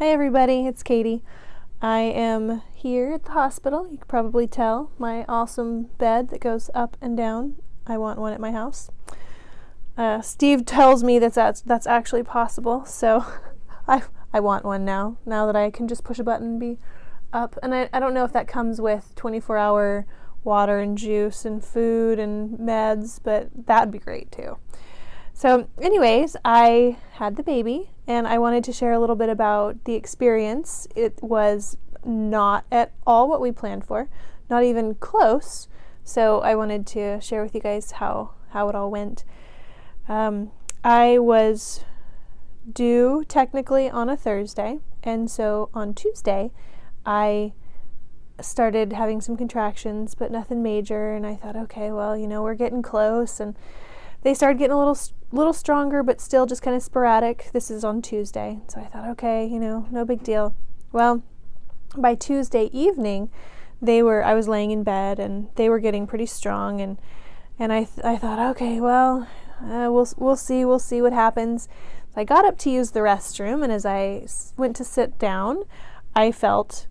Hi everybody, it's Katie. I am here at the hospital. You can probably tell my awesome bed that goes up and down. I want one at my house. Steve tells me that's actually possible, so I want one now that I can just push a button and be up. And I don't know if that comes with 24-hour water and juice and food and meds, but that'd be great too. So anyways, I had the baby and I wanted to share a little bit about the experience. It was not at all what we planned for, not even close. So I wanted to share with you guys how it all went. I was due technically on a Thursday, and so on Tuesday I started having some contractions, but nothing major, and I thought, okay, well, we're getting close, and they started getting a little stronger, but still just kind of sporadic. This is on Tuesday. So I thought, okay, no big deal. Well, by Tuesday evening, I was laying in bed and they were getting pretty strong. And I thought, okay, well, we'll see what happens. So I got up to use the restroom, and as I went to sit down, I felt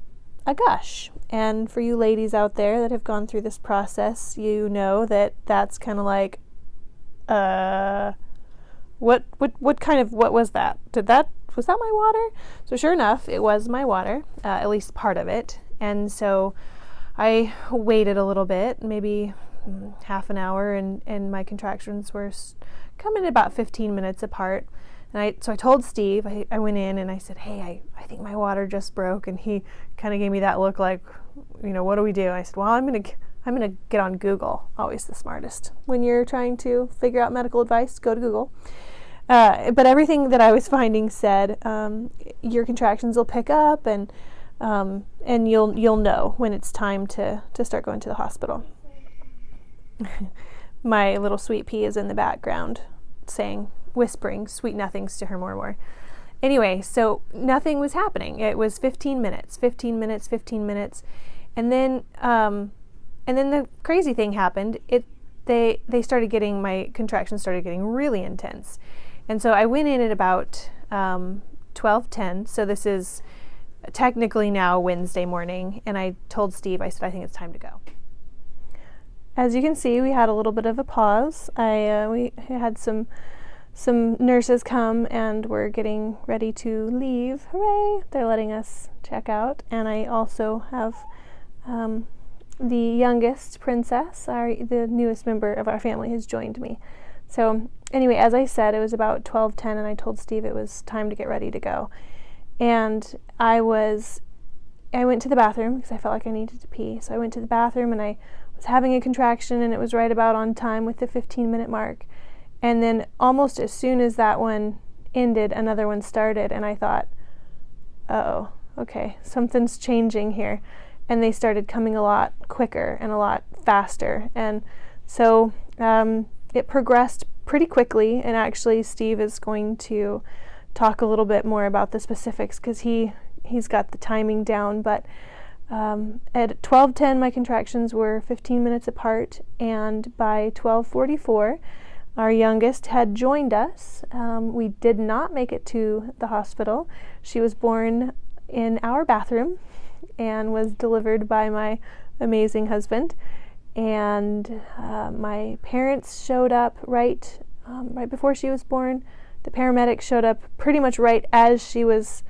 a gush. And for you ladies out there that have gone through this process, you know that that's kind of like, what was that? Was that my water? So sure enough, it was my water, at least part of it. And so I waited a little bit, maybe half an hour, and my contractions were coming about 15 minutes apart. And so I told Steve, I went in and I said, hey, I think my water just broke. And he kind of gave me that look like, what do we do? And I said, well, I'm going to get on Google. Always the smartest. When you're trying to figure out medical advice, go to Google. But everything that I was finding said, your contractions will pick up, and you'll know when it's time to start going to the hospital. My little sweet pea is in the background whispering sweet nothings to her more. Anyway, so nothing was happening. It was 15 minutes. And then the crazy thing happened. My contractions started getting really intense. And so I went in at about 12:10. So this is technically now Wednesday morning. And I told Steve, I said, I think it's time to go. As you can see, we had a little bit of a pause. We had some nurses come and we're getting ready to leave. Hooray! They're letting us check out. And I also have the youngest princess, the newest member of our family, has joined me. So anyway, as I said, it was about 12:10, and I told Steve it was time to get ready to go. And I went to the bathroom because I felt like I needed to pee. So I went to the bathroom and I was having a contraction, and it was right about on time with the 15-minute mark. And then almost as soon as that one ended, another one started, and I thought, uh-oh, okay, something's changing here. And they started coming a lot quicker and a lot faster. And so it progressed pretty quickly, and actually Steve is going to talk a little bit more about the specifics because he's got the timing down. But at 12:10, my contractions were 15 minutes apart, and by 12:44, our youngest had joined us. We did not make it to the hospital. She was born in our bathroom and was delivered by my amazing husband. And my parents showed up right before she was born. The paramedics showed up pretty much right as she was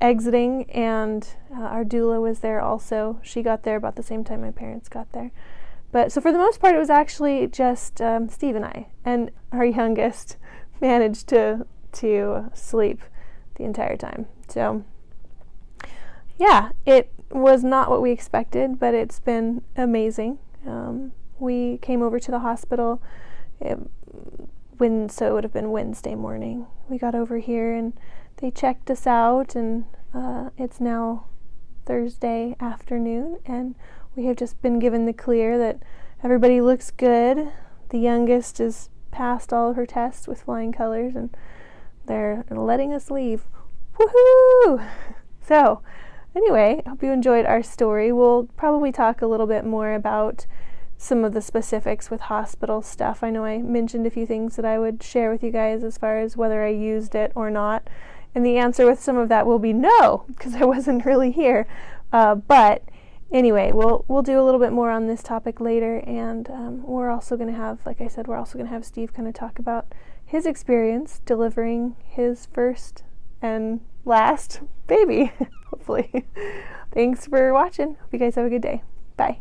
exiting, and our doula was there also. She got there about the same time my parents got there. But so for the most part, it was actually just Steve and I, and our youngest managed to sleep the entire time. So yeah, it was not what we expected, but it's been amazing. We came over to the hospital, so it would have been Wednesday morning. We got over here and they checked us out, and it's now Thursday afternoon, and we have just been given the clear that everybody looks good. The youngest is passed all of her tests with flying colors, and they're letting us leave. Woohoo! So anyway, I hope you enjoyed our story. We'll probably talk a little bit more about some of the specifics with hospital stuff. I know I mentioned a few things that I would share with you guys as far as whether I used it or not And the answer with some of that will be no, because I wasn't really here. But anyway, we'll do a little bit more on this topic later, and we're also going to have, like I said, we're also going to have Steve kind of talk about his experience delivering his first and last baby, hopefully. Thanks for watching. Hope you guys have a good day. Bye.